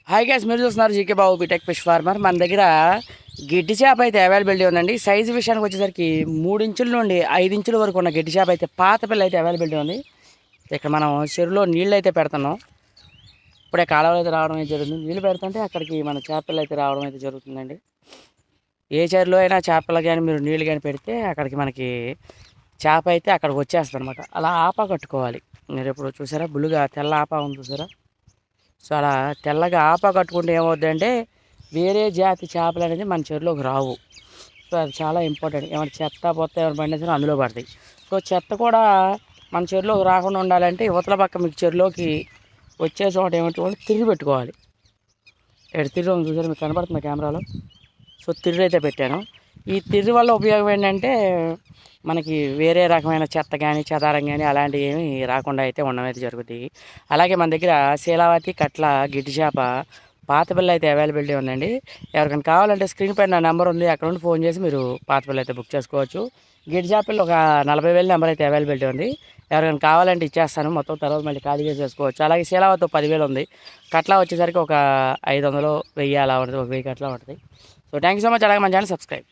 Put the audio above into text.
Hi gas, మీరు చూస్తున్నారు GK బాబు BTech fish farmer. మన దగ్గర గిడ్డి చేప అయితే అవైలబిలిటీ ఉందండి. సైజు విషయానికి వచ్చేసరికి 3 ఇంచుల నుండి 5 ఇంచుల వరకు ఉన్న గిడ్డి చేప అయితే పాత పిల్ల అయితే అవైలబిలిటీ ఉంది. ఇక్కడ మనం చెరువులో నీళ్ళు అయితే పెడుతున్నాం. ఇప్పుడే కాలువలు అయితే రావడం అయితే జరుగుతుంది. నీళ్ళు పెడుతుంటే అక్కడికి మన చేపలు అయితే రావడం అయితే జరుగుతుందండి. ఏ చెరువులో అయినా చేపలు కానీ మీరు నీళ్ళు కానీ పెడితే అక్కడికి మనకి చేప అయితే అక్కడికి వచ్చేస్తుంది అనమాట. అలా ఆప కట్టుకోవాలి. మీరు ఇప్పుడు చూసారా, బుల్లుగా తెల్ల ఆప ఉంది చూసారా. సో అలా తెల్లగా ఆప కట్టుకుంటే ఏమవుతుందంటే వేరే జాతి చేపలు అనేది మన చెరువులోకి రావు. సో అది చాలా ఇంపార్టెంట్. ఏమైనా చెత్త పొత్త ఏమైనా పండించినా అందులో పడతాయి. సో చెత్త కూడా మన చెరువులోకి రాకుండా ఉండాలంటే యువతల పక్క మీకు చెరువులోకి వచ్చే చోట ఏమంటే తిరిగి పెట్టుకోవాలి. ఇక్కడ తిరిగి ఉంది చూసారు, మీకు కనబడుతుంది కెమెరాలో. సో తిర్రి అయితే పెట్టాను. ఈ తిర్రి వల్ల ఉపయోగం ఏంటంటే మనకి వేరే రకమైన చెత్త కానీ చెదారం కానీ అలాంటివి ఏమి రాకుండా అయితే ఉండడం అయితే జరుగుతాయి. అలాగే మన దగ్గర శీలావతి కట్ల గిడ్డి చేప పాత పిల్ల అయితే అవైలబిలిటీ ఉందండి. ఎవరికైనా కావాలంటే స్క్రీన్ పైన నా నెంబర్ ఉంది, అక్కడ నుండి ఫోన్ చేసి మీరు పాత పిల్ల అయితే బుక్ చేసుకోవచ్చు. గిడ్డి చేపల్లో ఒక 40,000 నెంబర్ అయితే అవైలబిలిటీ ఉంది. ఎవరికైనా కావాలంటే ఇచ్చేస్తాను, మొత్తం తర్వాత మళ్ళీ ఖాళీ చేసుకోవచ్చు. అలాగే శీలావతి 10,000 ఉంది. కట్ల వచ్చేసరికి ఒక 500, 1000 అలా ఉంటుంది, ఒక 1000 కట్ల ఉంటుంది. So thank you so much. అలాగే మన ఛానల్ సబ్స్క్రైబ్.